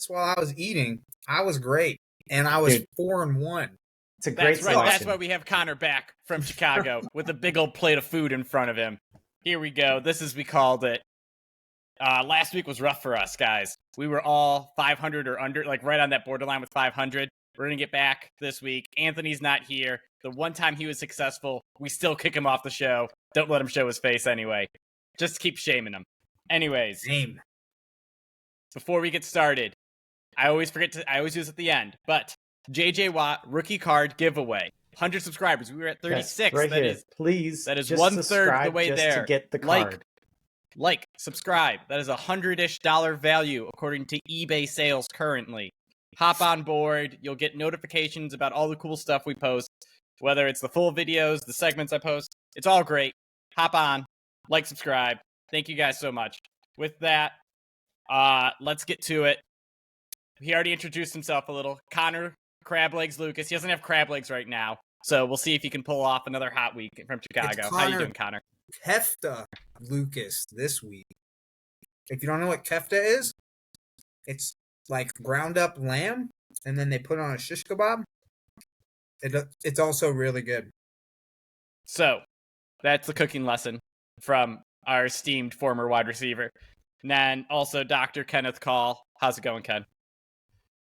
breakfast while I was eating, I was great. And I was Dude. 4-1. It's a That's great right. selection. That's why we have Connor back from Chicago with a big old plate of food in front of him. Here we go. This is, we called it. Last week was rough for us, guys. We were all 500 or under, like right on that borderline with 500. We're going to get back this week. Anthony's not here. The one time he was successful, we still kick him off the show. Don't let him show his face anyway. Just keep shaming him. Anyways, Same. before we get started, I always do this at the end, but JJ Watt rookie card giveaway. 100 subscribers. We were at 36. Right that here. is Please. that is just 1/3 the subscribe way just there. to get the card. Subscribe. That is $100-ish value according to eBay sales currently. Hop on board. You'll get notifications about all the cool stuff we post, whether it's the full videos, the segments I post. It's all great. Hop on, subscribe. Thank you guys so much. With that, let's get to it. He already introduced himself a little. Connor Crab Legs Lucas. He doesn't have crab legs right now, so we'll see if he can pull off another hot week from Chicago. How you doing, Connor? Kefta Lucas this week. If you don't know what kefta is, it's like ground up lamb, and then they put on a shish kebab. It's also really good. So, that's the cooking lesson from our esteemed former wide receiver. And then also Dr. Kenneth Call. How's it going, Ken?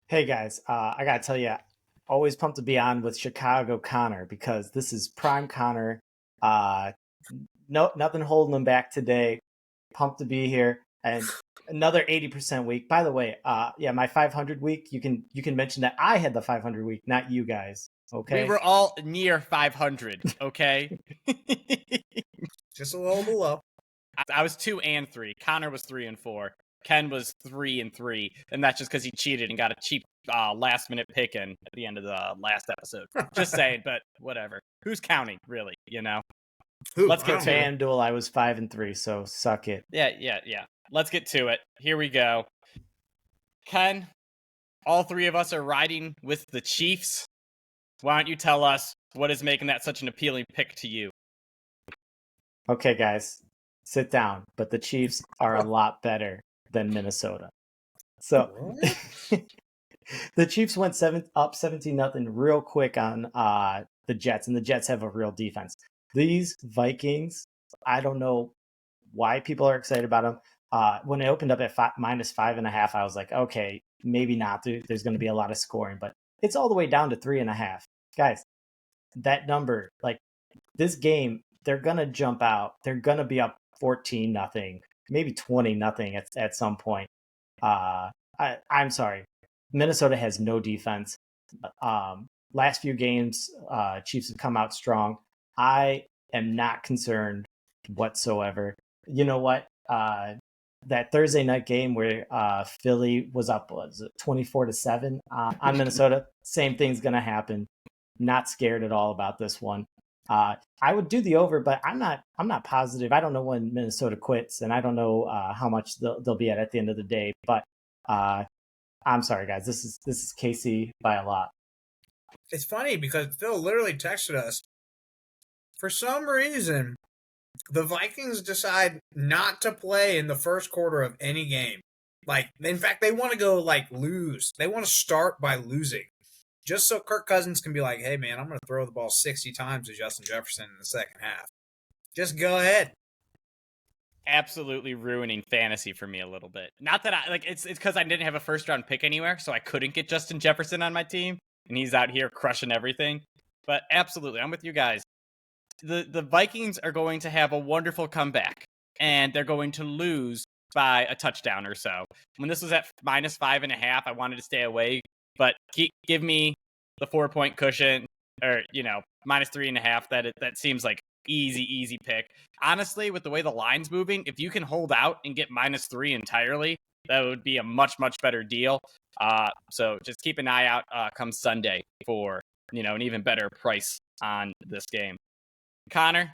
Hey guys, I gotta tell you, always pumped to be on with Chicago Connor because this is prime Connor. No, nothing holding him back today. Pumped to be here, and another 80% week. By the way, my 500 week. You can mention that I had the 500 week, not you guys. Okay, we were all near 500. Okay, just a little below. I was 2 and 3. Connor was 3 and 4. Ken was 3 and 3, and that's just because he cheated and got a cheap last minute pick in at the end of the last episode. Just saying, but whatever. Who's counting, really? You know. Let's get to FanDuel. I was 5 and 3, so suck it. Yeah. Let's get to it. Here we go. Ken, all three of us are riding with the Chiefs. Why don't you tell us what is making that such an appealing pick to you? Okay, guys, sit down. But the Chiefs are a lot better than Minnesota. So the Chiefs went up 17-0 real quick on the Jets, and the Jets have a real defense. These Vikings, I don't know why people are excited about them. When it opened up at -5.5, I was like, okay, maybe not. There's going to be a lot of scoring, but it's all the way down to 3.5. Guys, that number, like this game, they're going to jump out. They're going to be up 14-0, maybe 20-0 at some point. I'm sorry. Minnesota has no defense. Last few games, Chiefs have come out strong. I am not concerned whatsoever. You know what? That Thursday night game where Philly was up 24-7 on Minnesota, same thing's going to happen. Not scared at all about this one. I would do the over, but I'm not positive. I don't know when Minnesota quits, and I don't know how much they'll be at the end of the day. But I'm sorry, guys. This is KC by a lot. It's funny because Phil literally texted us. For some reason, the Vikings decide not to play in the first quarter of any game. Like, in fact, they want to go lose. They want to start by losing, just so Kirk Cousins can be like, "Hey, man, I'm going to throw the ball 60 times to Justin Jefferson in the second half. Just go ahead." Absolutely ruining fantasy for me a little bit. Not that it's because I didn't have a first round pick anywhere, so I couldn't get Justin Jefferson on my team, and he's out here crushing everything. But absolutely, I'm with you guys. The Vikings are going to have a wonderful comeback, and they're going to lose by a touchdown or so. When this was at -5.5, I wanted to stay away, but give me the 4-point cushion, or -3.5. That seems like easy pick. Honestly, with the way the line's moving, if you can hold out and get -3 entirely, that would be a much better deal. So just keep an eye out come Sunday for an even better price on this game. Connor,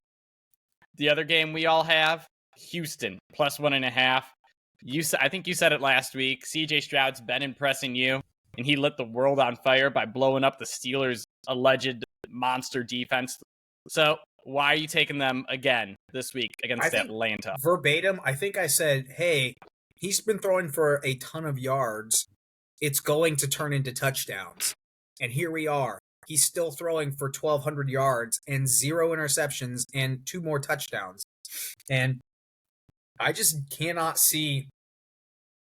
the other game we all have, Houston +1.5. I think you said it last week. CJ Stroud's been impressing you, and he lit the world on fire by blowing up the Steelers' alleged monster defense. So why are you taking them again this week against Atlanta? Verbatim, I think I said, hey, he's been throwing for a ton of yards, it's going to turn into touchdowns. And here we are. He's still throwing for 1,200 yards and 0 interceptions and 2 more touchdowns. And I just cannot see.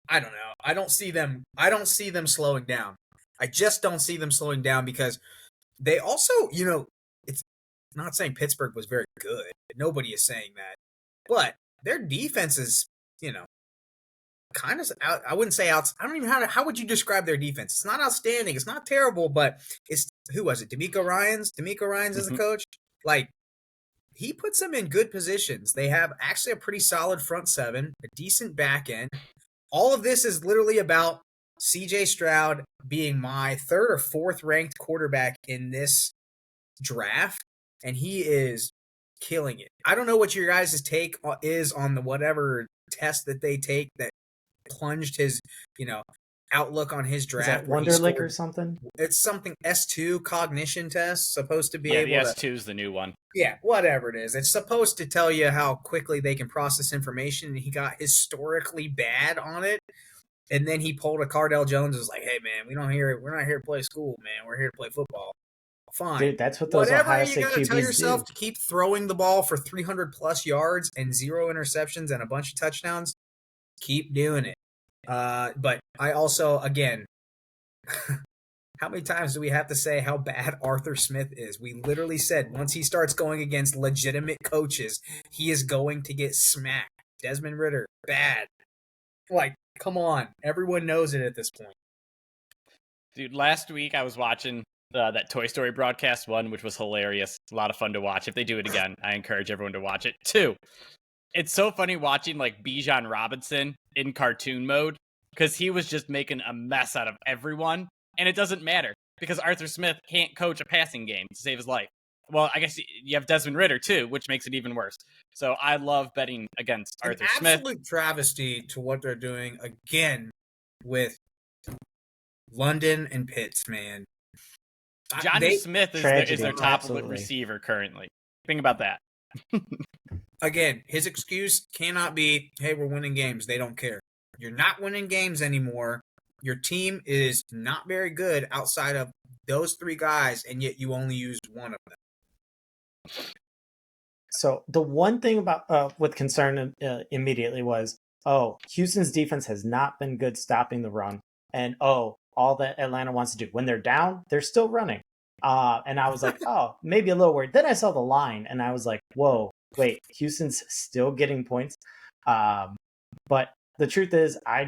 I don't know. I don't see them slowing down. I just don't see them slowing down because they also, it's not saying Pittsburgh was very good. Nobody is saying that. But their defense is, kind of out. I wouldn't say out. I don't even how would you describe their defense? It's not outstanding. It's not terrible, but it's who was it? D'Amico Ryans is the coach. Like he puts them in good positions. They have actually a pretty solid front seven, a decent back end. All of this is literally about CJ Stroud being my 3rd or 4th ranked quarterback in this draft, and he is killing it. I don't know what your guys' take is on the whatever test that they take that plunged his, outlook on his draft. Is that Wonderlic or something? It's something S2 cognition test, supposed to be able to... Yeah, the S2 is the new one. Yeah, whatever it is. It's supposed to tell you how quickly they can process information, and he got historically bad on it. And then he pulled a Cardell Jones and was like, hey, man, we're not here to play school, man. We're here to play football. Fine. Dude, that's what those Ohio State QBs do. Whatever you got to tell yourself to keep throwing the ball for 300-plus yards and 0 interceptions and a bunch of touchdowns, keep doing it. But I also, again, how many times do we have to say how bad Arthur Smith is? We literally said once he starts going against legitimate coaches, he is going to get smacked. Desmond Ridder, bad. Like, come on. Everyone knows it at this point. Dude, last week I was watching that Toy Story broadcast 1, which was hilarious. A lot of fun to watch. If they do it again, I encourage everyone to watch it. 2, it's so funny watching like Bijan Robinson in cartoon mode because he was just making a mess out of everyone. And it doesn't matter because Arthur Smith can't coach a passing game to save his life. Well, I guess you have Desmond Ridder too, which makes it even worse. So I love betting against Arthur Smith. Absolute travesty to what they're doing again with London and Pitts, man. Johnny Smith is their top receiver currently. Think about that. Again, his excuse cannot be, hey, we're winning games. They don't care. You're not winning games anymore. Your team is not very good outside of those 3 guys, and yet you only used one of them. So the one thing about with concern immediately was, Houston's defense has not been good stopping the run. And, all that Atlanta wants to do. When they're down, they're still running. And I was like, maybe a little worried. Then I saw the line, and I was like, whoa, wait, Houston's still getting points. But the truth is, I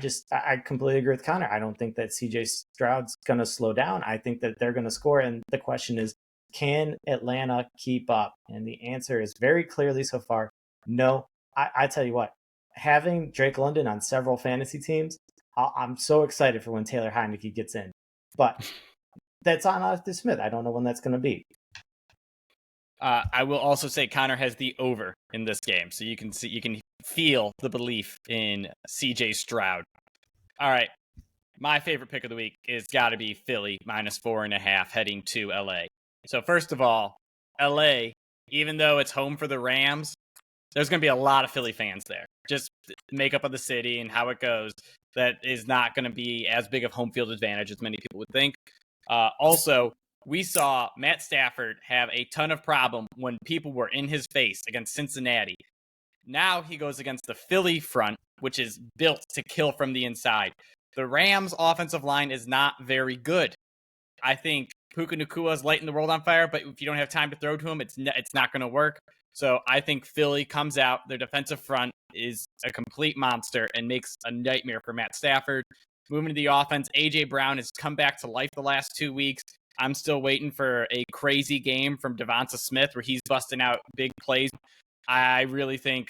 completely agree with Connor. I don't think that CJ Stroud's going to slow down. I think that they're going to score. And the question is, can Atlanta keep up? And the answer is very clearly so far, no. I tell you what, having Drake London on several fantasy teams, I'm so excited for when Taylor Heineke gets in. But that's on Arthur Smith. I don't know when that's going to be. I will also say Connor has the over in this game, so you can feel the belief in CJ Stroud. All right, my favorite pick of the week is got to be Philly -4.5 heading to LA. So first of all, LA, even though it's home for the Rams, there's going to be a lot of Philly fans there. Just makeup of the city and how it goes, that is not going to be as big of home field advantage as many people would think. Also, we saw Matt Stafford have a ton of problem when people were in his face against Cincinnati. Now he goes against the Philly front, which is built to kill from the inside. The Rams' offensive line is not very good. I think Puka Nacua is lighting the world on fire, but if you don't have time to throw to him, it's not going to work. So I think Philly comes out. Their defensive front is a complete monster and makes a nightmare for Matt Stafford. Moving to the offense, A.J. Brown has come back to life the last 2 weeks. I'm still waiting for a crazy game from Devonta Smith where he's busting out big plays. I really think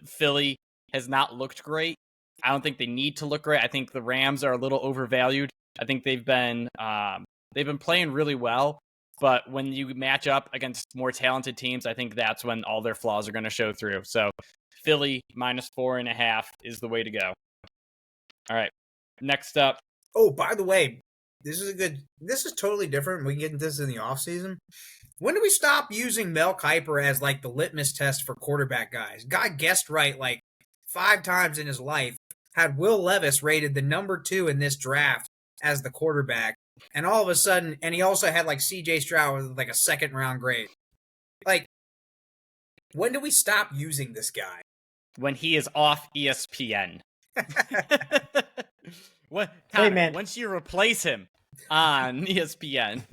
Philly has not looked great. I don't think they need to look great. I think the Rams are a little overvalued. I think they've been playing really well, but when you match up against more talented teams, I think that's when all their flaws are going to show through. So Philly -4.5 is the way to go. All right, next up. Oh, by the way, this is totally different. We can get into this in the offseason. When do we stop using Mel Kiper as like the litmus test for quarterback guys? Guy guessed right like 5 times in his life. had Will Levis rated the number 2 in this draft as the quarterback, and all of a sudden, and he also had like C.J. Stroud with like a second round grade. Like, when do we stop using this guy? When he is off ESPN. What, Connor, Hey, man. once you replace him on ESPN.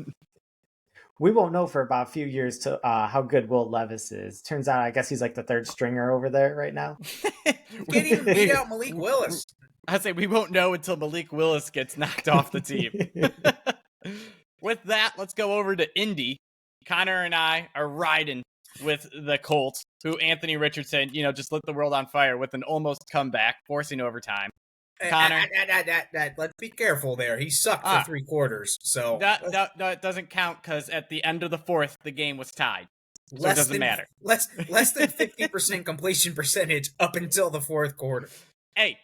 We won't know for about a few years to how good Will Levis is. Turns out, I guess he's like the third stringer over there right now. Can't even beat out Malik Willis. I say we won't know until Malik Willis gets knocked off the team. With that, let's go over to Indy. Connor and I are riding with the Colts, who Anthony Richardson, just lit the world on fire with an almost comeback, forcing overtime. Connor, let's be careful there. He sucked for 3 quarters, so that doesn't count because at the end of the fourth, the game was tied. So it doesn't matter. Less than 50% completion percentage up until the fourth quarter. Hey,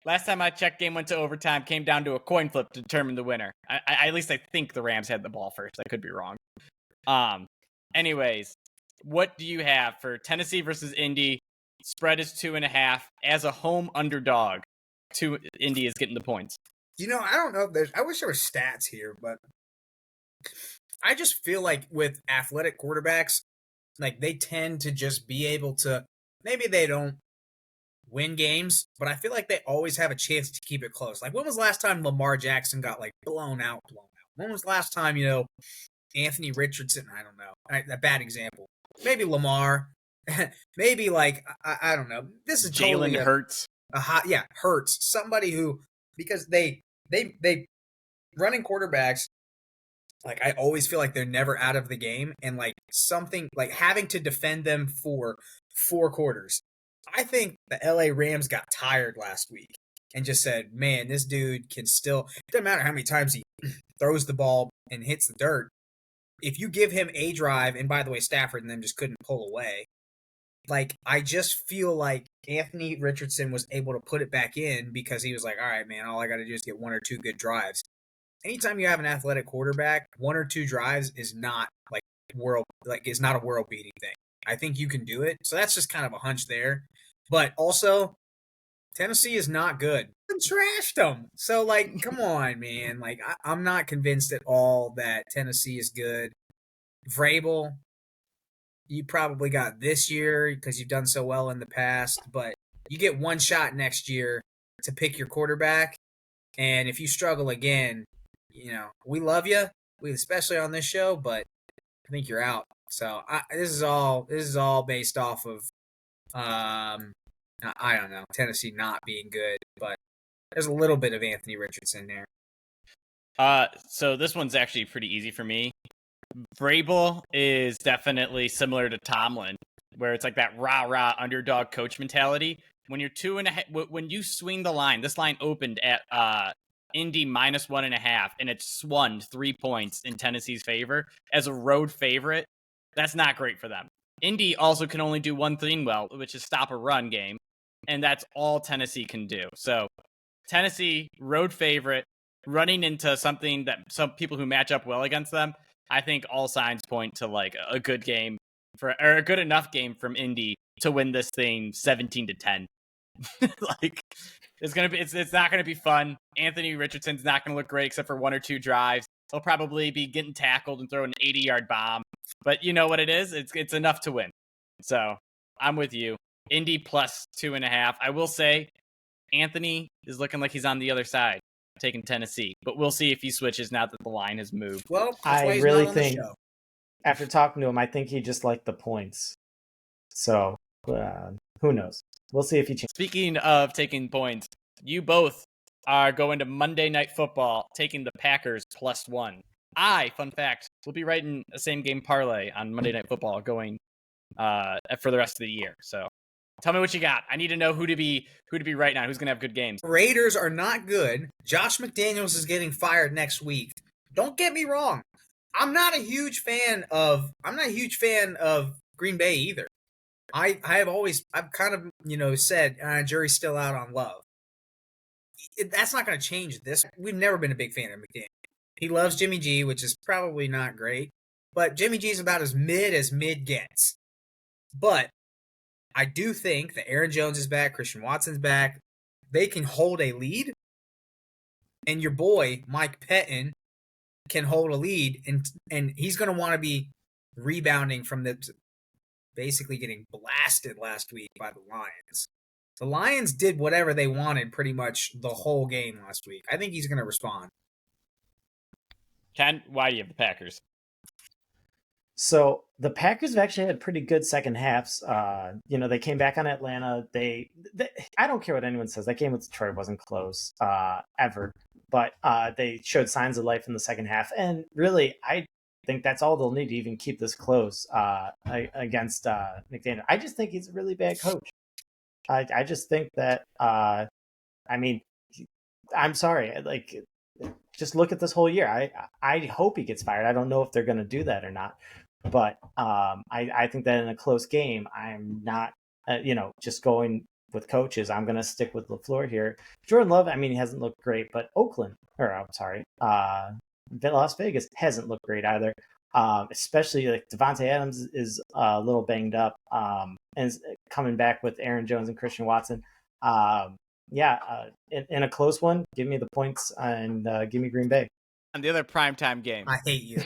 last time I checked, game went to overtime, came down to a coin flip to determine the winner. At least I think the Rams had the ball first. I could be wrong. Anyways, what do you have for Tennessee versus Indy? Spread is 2.5 as a home underdog. Indy is getting the points. I don't know if I wish there were stats here, but I just feel like with athletic quarterbacks, like they tend to just be able to, maybe they don't win games, but I feel like they always have a chance to keep it close. Like, when was the last time Lamar Jackson got like blown out? When was the last time, Anthony Richardson? I don't know. A bad example. Maybe Lamar. Maybe like, I don't know. This is Jalen totally Hurts. Hurts. Somebody who, because they running quarterbacks, like, I always feel like they're never out of the game, and like something like having to defend them for 4 quarters. I think the LA Rams got tired last week and just said, man, this dude can still, it doesn't matter how many times he throws the ball and hits the dirt. If you give him a drive, and by the way, Stafford and them just couldn't pull away. Like, I just feel like Anthony Richardson was able to put it back in because he was like, all right, man, all I got to do is get 1 or 2 good drives. Anytime you have an athletic quarterback, 1 or 2 drives is not is not a world beating thing. I think you can do it. So that's just kind of a hunch there. But also, Tennessee is not good. I trashed them. So, like, come on, man. Like, I'm not convinced at all that Tennessee is good. Vrabel, you probably got this year because you've done so well in the past, but you get 1 shot next year to pick your quarterback. And if you struggle again, we love you, especially on this show, but I think you're out. So this is all based off of, I don't know, Tennessee not being good, but there's a little bit of Anthony Richardson there. So this one's actually pretty easy for me. Vrabel is definitely similar to Tomlin, where it's like that rah underdog coach mentality. When you're 2.5, when you swing the line, this line opened at Indy -1.5, and it swung 3 points in Tennessee's favor as a road favorite. That's not great for them. Indy also can only do one thing well, which is stop a run game, and that's all Tennessee can do. So Tennessee, road favorite, running into something that some people who match up well against them. I think all signs point to like a good game or a good enough game from Indy to win this thing 17-10. Like, it's not gonna be fun. Anthony Richardson's not gonna look great except for 1 or 2 drives. He'll probably be getting tackled and throwing an 80-yard bomb. But you know what it is? It's enough to win. So I'm with you. Indy plus 2.5. I will say Anthony is looking like he's on the other side, taking Tennessee, but we'll see if he switches now that the line has moved. Well, I really think after talking to him, I think he just liked the points. So who knows? We'll see if he changes. Speaking of taking points, you both are going to Monday Night Football, taking the Packers +1. Fun fact, will be writing a same game parlay on Monday Night Football going for the rest of the year. So tell me what you got. I need to know who to be writing on. Who's going to have good games? Raiders are not good. Josh McDaniels is getting fired next week. Don't get me wrong. I'm not a huge fan of Green Bay either. I've kind of said jury's still out on Love. That's not going to change this. We've never been a big fan of McDaniels. He loves Jimmy G, which is probably not great, but Jimmy G is about as mid gets. But I do think that Aaron Jones is back, Christian Watson's back. they can hold a lead, and your boy Mike Pettin can hold a lead, and he's going to want to be rebounding from the basically getting blasted last week by the Lions. The Lions did whatever they wanted pretty much the whole game last week. I think he's going to respond. Ken, why do you have the Packers? So the Packers have actually had pretty good second halves. They came back on Atlanta. They I don't care what anyone says. That game with Detroit wasn't close ever, but they showed signs of life in the second half. And really, I think that's all they'll need to even keep this close against McDaniel. I just think he's a really bad coach. I just think that. I'm sorry. Like, just look at this whole year. I hope he gets fired. I don't know if they're going to do that or not. But I think that in a close game, I'm not, just going with coaches. I'm going to stick with LaFleur here. Jordan Love, he hasn't looked great, but Las Vegas hasn't looked great either. Especially like Devontae Adams is a little banged up and is coming back with Aaron Jones and Christian Watson. In a close one, give me the points and give me Green Bay. On the other primetime game. I hate you.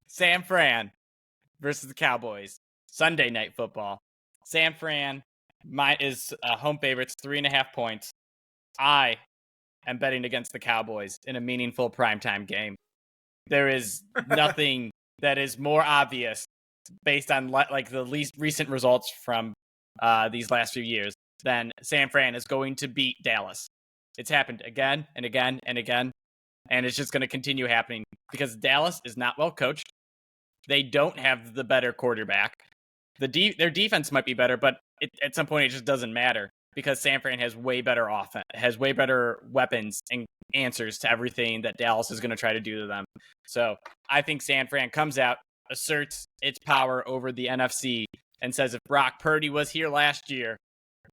San Fran versus the Cowboys. Sunday Night Football. San Fran is home favorites, 3.5 points. I am betting against the Cowboys in a meaningful primetime game. There is nothing that is more obvious based on like the least recent results from these last few years than San Fran is going to beat Dallas. It's happened again and again and again, and it's just going to continue happening because Dallas is not well coached. They don't have the better quarterback. Their defense might be better, but at some point it just doesn't matter because San Fran has way better offense, has way better weapons and answers to everything that Dallas is going to try to do to them. So I think San Fran comes out, asserts its power over the NFC, and says if Brock Purdy was here last year,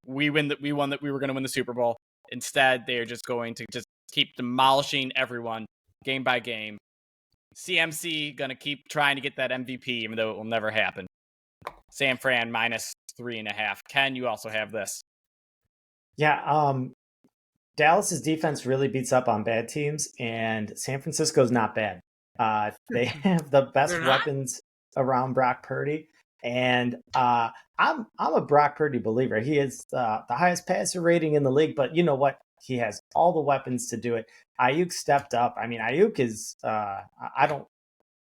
we were going to win the Super Bowl. Instead, they are just going to just keep demolishing everyone game by game. CMC going to keep trying to get that MVP, even though it will never happen. San Fran -3.5. Ken, you also have this. Yeah, Dallas's defense really beats up on bad teams, and San Francisco's not bad. They have the best weapons around Brock Purdy, and I'm a Brock Purdy believer. He is the highest passer rating in the league, but you know what? He has all the weapons to do it. Ayuk stepped up. Ayuk is I don't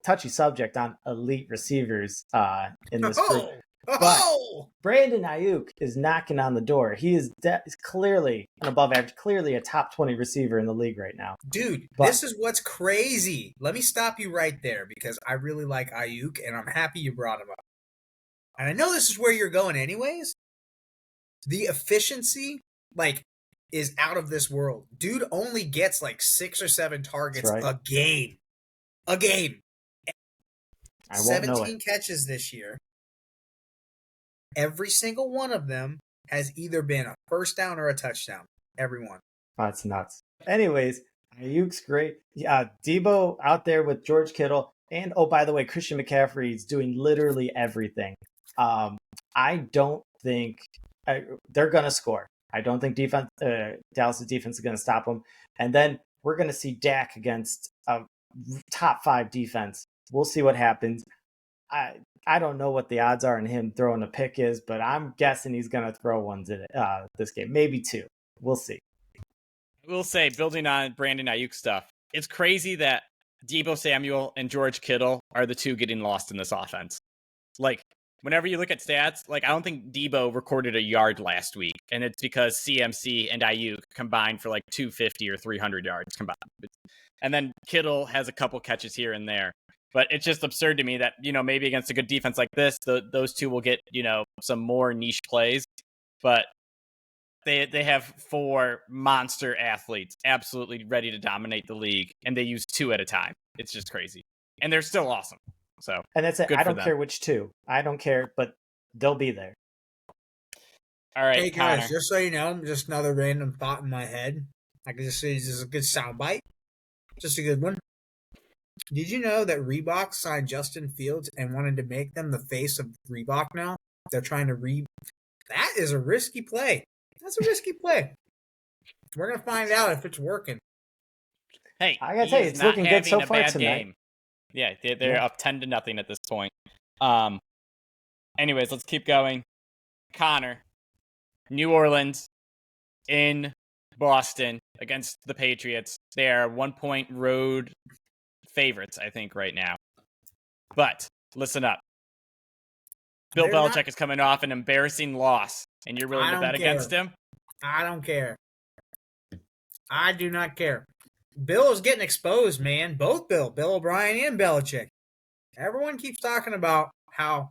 touchy subject on elite receivers in this group. But Brandon Ayuk is knocking on the door. He is clearly an above average, clearly a top 20 receiver in the league right now. Dude, this is what's crazy. Let me stop you right there because I really like Ayuk, and I'm happy you brought him up. And I know this is where you're going anyways. The efficiency, is out of this world. Dude only gets 6 or 7 targets a game. A game. 17 catches this year. Every single one of them has either been a first down or a touchdown. Every one. That's nuts. Anyways, Ayuk's great. Debo out there with George Kittle. And, oh, by the way, Christian McCaffrey is doing literally everything. I don't think they're going to score. I don't think Dallas' defense is going to stop them. And then we're going to see Dak against a top 5 defense. We'll see what happens. I don't know what the odds are on him throwing a pick is, but I'm guessing he's going to throw ones in this game. Maybe 2. We'll see. We'll say, building on Brandon Ayuk stuff, it's crazy that Deebo Samuel and George Kittle are the 2 getting lost in this offense. Whenever you look at stats, I don't think Deebo recorded a yard last week, and it's because CMC and Ayuk combined for 250 or 300 yards combined. And then Kittle has a couple catches here and there. But it's just absurd to me that, maybe against a good defense like this, those 2 will get, some more niche plays. But they have 4 monster athletes absolutely ready to dominate the league, and they use 2 at a time. It's just crazy. And they're still awesome. So, and that's it. I don't care which 2. I don't care, but they'll be there. All right, hey guys, just so you know, just another random thought in my head. I can just say this is a good soundbite. Just a good one. Did you know that Reebok signed Justin Fields and wanted to make them the face of Reebok now? They're trying to That is a risky play. That's a risky play. We're going to find out if it's working. Hey, I gotta he tell you, is it's not looking good so having a far bad tonight. game. Yeah, they're Yeah. up 10-0 at this point. Anyways, let's keep going. Connor, New Orleans in Boston against the Patriots. They are 1-point road favorites, I think, right now. But listen up. Bill They're Belichick not- is coming off an embarrassing loss, and you're willing I to don't bet against care. him? I don't care. I do not care. Bill is getting exposed, man. Both Bill O'Brien and Belichick. Everyone keeps talking about how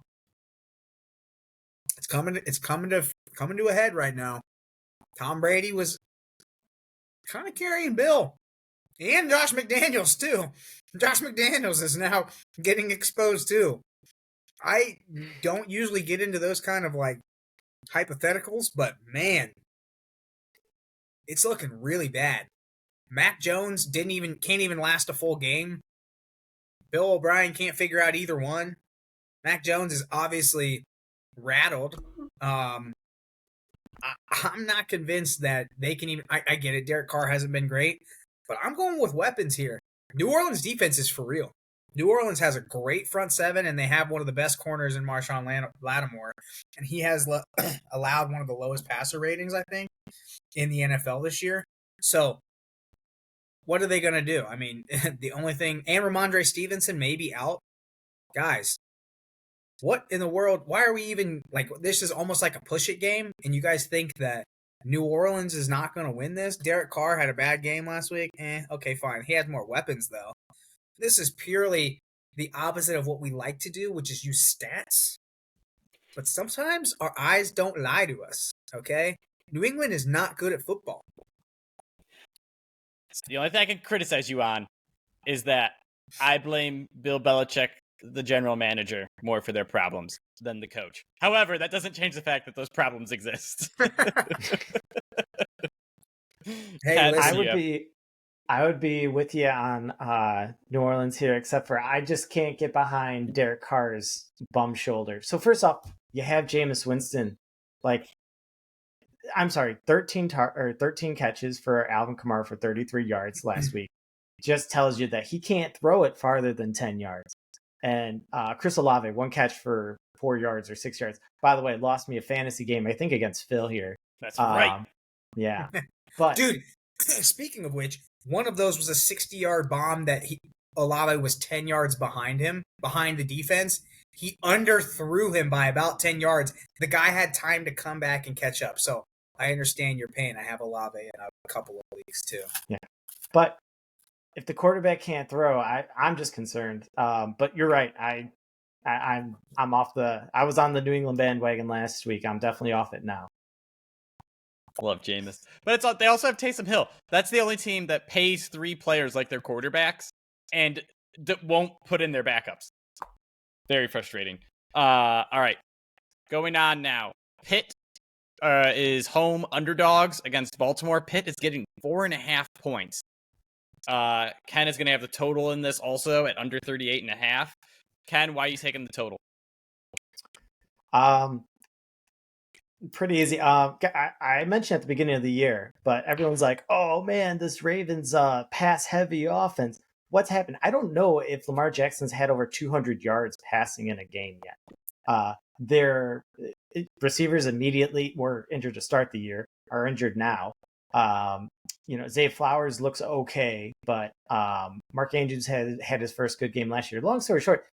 it's coming to a head right now. Tom Brady was kind of carrying Bill. And Josh McDaniels, too. Josh McDaniels is now getting exposed, too. I don't usually get into those kind of, like, hypotheticals, but, man, it's looking really bad. Mac Jones can't even last a full game. Bill O'Brien can't figure out either one. Mac Jones is obviously rattled. I'm not convinced that they can even. I get it. Derek Carr hasn't been great, but I'm going with weapons here. New Orleans defense is for real. New Orleans has a great front seven, and they have one of the best corners in Marshawn Lattimore, and he has allowed one of the lowest passer ratings, I think, in the NFL this year. So, what are they going to do? I mean, the only thing, and Ramondre Stevenson may be out. Guys, what in the world? Why are we even, like, this is almost like a push-it game, and you guys think that New Orleans is not going to win this? Derek Carr had a bad game last week. Okay, fine. He has more weapons, though. This is purely the opposite of what we like to do, which is use stats. But sometimes our eyes don't lie to us, okay? New England is not good at football. The only thing I can criticize you on is that I blame Bill Belichick, the general manager, more for their problems than the coach. However, that doesn't change the fact that those problems exist. Hey, Ken, listen. I would be with you on New Orleans here, except for I just can't get behind Derek Carr's bum shoulder. So first off, you have Jameis Winston, like, I'm sorry, 13 catches for Alvin Kamara for 33 yards last week. Just tells you that he can't throw it farther than 10 yards. And Chris Olave, 1 catch for 4 yards or 6 yards. By the way, lost me a fantasy game, I think, against Phil here. That's right. Yeah. But Dude, speaking of which, one of those was a 60-yard bomb that Olave was 10 yards behind him, behind the defense. He underthrew him by about 10 yards. The guy had time to come back and catch up. So I understand your pain. I have Olave in a couple of leagues too. Yeah. But if the quarterback can't throw, I'm just concerned. But you're right. I'm off I was on the New England bandwagon last week. I'm definitely off it now. Love Jameis. But they also have Taysom Hill. That's the only team that pays 3 players like their quarterbacks and won't put in their backups. Very frustrating. All right. Going on now. Pitt is home underdogs against Baltimore. Pitt is getting 4.5 points. Ken is going to have the total in this also at under 38.5. Ken, why are you taking the total? Pretty easy. I mentioned at the beginning of the year, but everyone's like, "Oh man, this Ravens pass heavy offense. What's happened?" I don't know if Lamar Jackson's had over 200 yards passing in a game yet. Their receivers immediately were injured to start the year, are injured now. Zay Flowers looks okay, but Mark Andrews had his first good game last year. Long story short,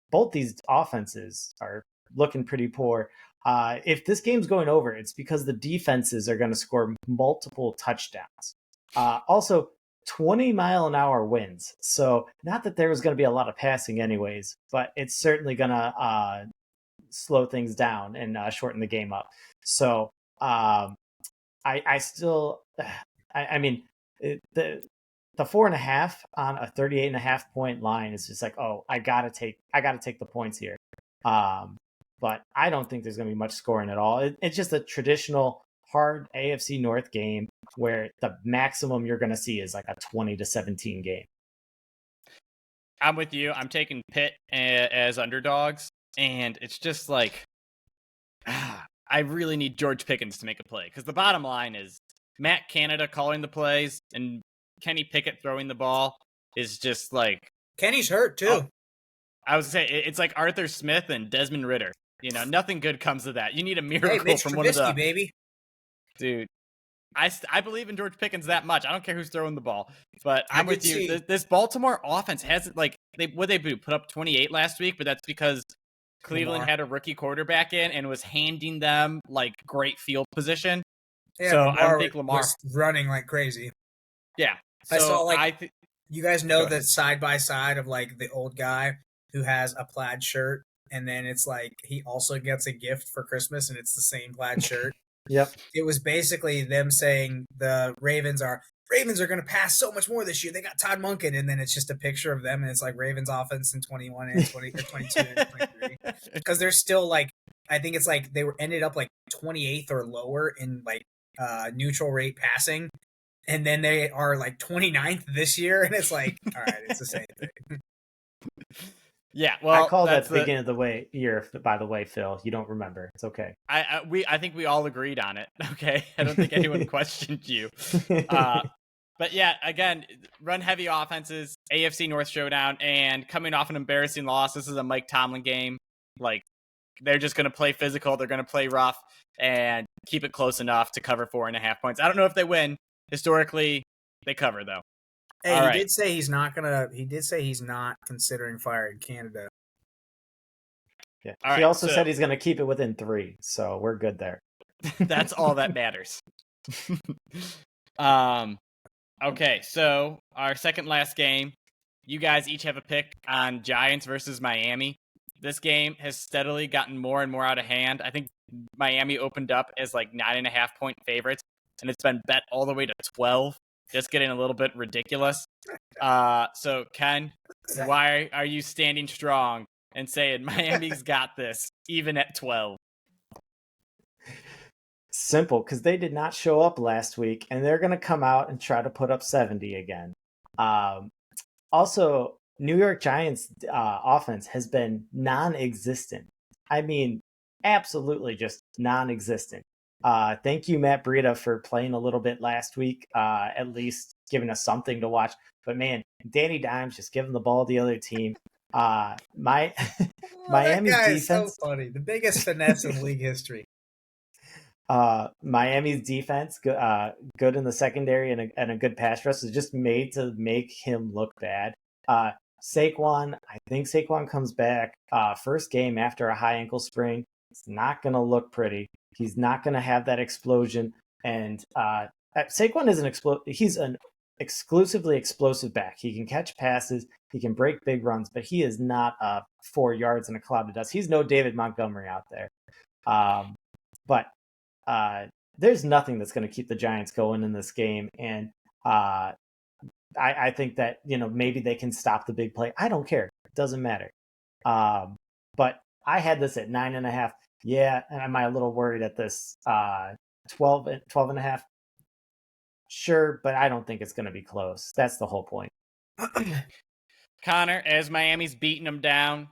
both these offenses are looking pretty poor. If this game's going over, it's because the defenses are going to score multiple touchdowns. Also, 20-mile-an-hour winds. So not that there was going to be a lot of passing anyways, but it's certainly going to slow things down and shorten the game up. So I still, I mean, the 4.5 on a 38.5 point line is just like, oh, I gotta take the points here. But I don't think there's going to be much scoring at all. It's just a traditional hard AFC North game where the maximum you're going to see is like a 20-17 game. I'm with you. I'm taking Pitt as underdogs, and it's just like, I really need George Pickens to make a play, because the bottom line is Matt Canada calling the plays and Kenny Pickett throwing the ball is just like... Kenny's hurt, too. I was going to say, it's like Arthur Smith and Desmond Ridder. Nothing good comes of that. You need a miracle Hey, Mitch from Trubisky, one of the... baby. Dude, I believe in George Pickens that much. I don't care who's throwing the ball. But I'm with you. This Baltimore offense hasn't, like... They put up 28 last week, but that's because Cleveland had a rookie quarterback in and was handing them, like, great field position. Yeah, so Lamar I don't think Lamar was running like crazy. Yeah. So I saw, you guys know that side by side of, like, the old guy who has a plaid shirt, and then it's like he also gets a gift for Christmas, and it's the same plaid shirt. Yep. It was basically them saying the Ravens are going to pass so much more this year. They got Todd Monken, and then it's just a picture of them, and it's like Ravens offense in 21 and 20 or 22 and 23. Because they're still, like, I think it's like they ended up like 28th or lower in, like, neutral rate passing, and then they are like 29th this year, and it's like, all right, it's the same thing. Yeah, well, I called that the beginning of the year. By the way, Phil, you don't remember. It's okay. I think we all agreed on it. Okay, I don't think anyone questioned you. But yeah, again, run heavy offenses, AFC North showdown, and coming off an embarrassing loss. This is a Mike Tomlin game. Like, they're just going to play physical. They're going to play rough and keep it close enough to cover 4.5 points. I don't know if they win. Historically, they cover though. Hey, he did say he's not gonna. He did say he's not considering firing Canada. Yeah. He also said he's gonna keep it within 3, so we're good there. That's all that matters. Okay, so our second last game, you guys each have a pick on Giants versus Miami. This game has steadily gotten more and more out of hand. I think Miami opened up as like 9.5 point favorites, and it's been bet all the way to 12. Just getting a little bit ridiculous. So, Ken, why are you standing strong and saying Miami's got this, even at 12? Simple, because they did not show up last week, and they're going to come out and try to put up 70 again. Also, New York Giants offense has been non-existent. I mean, absolutely just non-existent. Thank you, Matt Breida, for playing a little bit last week, at least giving us something to watch. But man, Danny Dimes just giving the ball to the other team. Miami's defense is so funny. The biggest finesse in league history. Miami's defense, good in the secondary and a good pass rush, is just made to make him look bad. Saquon, I think Saquon comes back first game after a high ankle sprain. It's not going to look pretty. He's not going to have that explosion. And Saquon is he's an exclusively explosive back. He can catch passes. He can break big runs, but he is not 4 yards in a cloud of dust. He's no David Montgomery out there. But there's nothing that's going to keep the Giants going in this game. And I think that, maybe they can stop the big play. I don't care. It doesn't matter. But I had this at 9.5. Yeah, and am I a little worried at this 12.5? Sure, but I don't think it's going to be close. That's the whole point. Connor, as Miami's beating them down,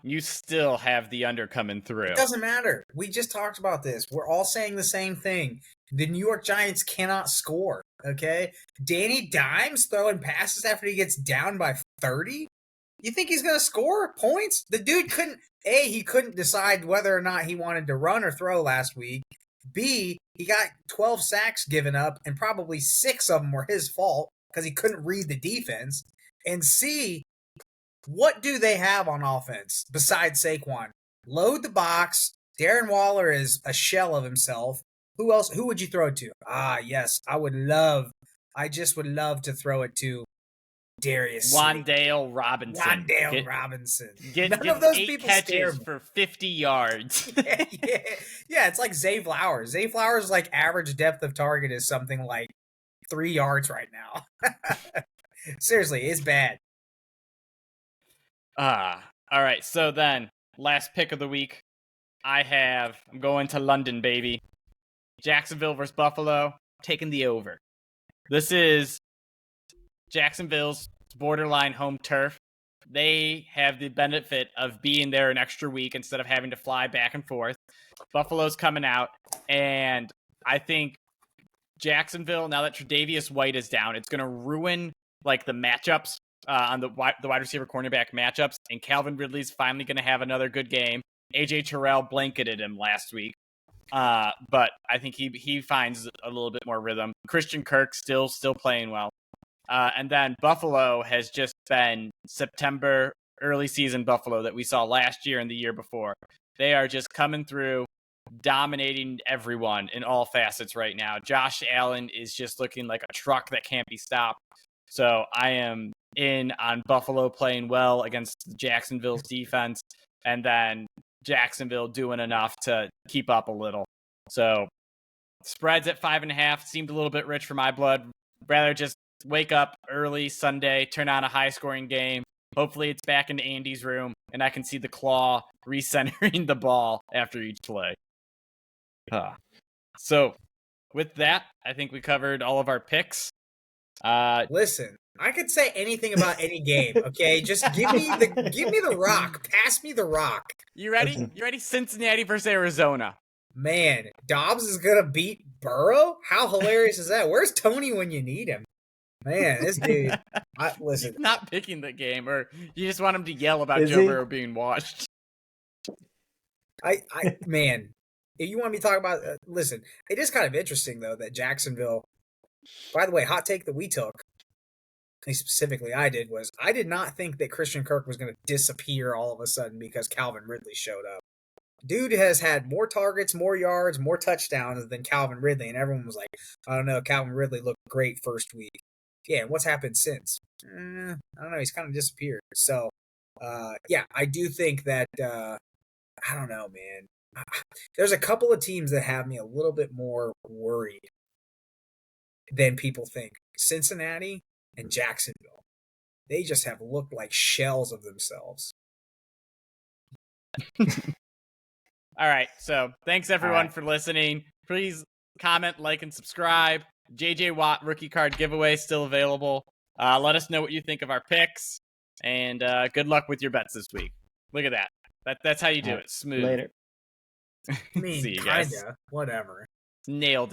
you still have the under coming through. It doesn't matter. We just talked about this. We're all saying the same thing. The New York Giants cannot score, okay? Danny Dimes throwing passes after he gets down by 30? You think he's going to score points? The dude he couldn't decide whether or not he wanted to run or throw last week. B, he got 12 sacks given up, and probably 6 of them were his fault because he couldn't read the defense. And C, what do they have on offense besides Saquon? Load the box. Darren Waller is a shell of himself. Who else? Who would you throw it to? Yes, I just would love to throw it to Darius Wandale Robinson. Robinson. None of those 8 people catches for 50 yards. Yeah, it's like Zay Flowers. Zay Flowers' like average depth of target is something like 3 yards right now. Seriously, it's bad. All right. So then, last pick of the week, I'm going to London, baby. Jacksonville versus Buffalo, taking the over. This is Jacksonville's borderline home turf. they have the benefit of being there an extra week instead of having to fly back and forth. Buffalo's coming out, and I think Jacksonville, now that Tre'Davious White is down, it's going to ruin like the matchups on the wide receiver cornerback matchups. And Calvin Ridley's finally going to have another good game. AJ Terrell blanketed him last week, but I think he finds a little bit more rhythm. Christian Kirk still playing well, and then Buffalo has just been September early season Buffalo that we saw last year and the year before. They are just coming through, dominating everyone in all facets right now. Josh Allen is just looking like a truck that can't be stopped. So I am in on Buffalo playing well against Jacksonville's defense, and then Jacksonville doing enough to keep up a little. So spreads at 5.5 seemed a little bit rich for my blood. Rather just wake up early Sunday, turn on a high-scoring game. Hopefully it's back into Andy's room, and I can see the claw recentering the ball after each play. So with that, I think we covered all of our picks. Listen, I could say anything about any game, okay? Just give me the rock. Pass me the rock. You ready? You ready? Cincinnati versus Arizona. Man, Dobbs is gonna beat Burrow? How hilarious is that? Where's Tony when you need him? Man, this dude. Listen, He's not picking the game, or you just want him to yell about Is Joe he? Burrow being washed. Man, if you want me to talk about, listen, it is kind of interesting though that Jacksonville. By the way, hot take that we took, at least specifically I did, was I did not think that Christian Kirk was going to disappear all of a sudden because Calvin Ridley showed up. Dude has had more targets, more yards, more touchdowns than Calvin Ridley, and everyone was like, I don't know, Calvin Ridley looked great first week. Yeah, and what's happened since? I don't know, he's kind of disappeared. So, yeah, I do think that, I don't know, man. There's a couple of teams that have me a little bit more worried than people think. Cincinnati and Jacksonville. They just have looked like shells of themselves. All right, so thanks everyone for listening. Please comment, like, and subscribe. JJ Watt rookie card giveaway still available. Let us know what you think of our picks, and good luck with your bets this week. Look at that. That's how you do it. Smooth. Later. I mean, See you guys. kinda. Whatever. Nailed it.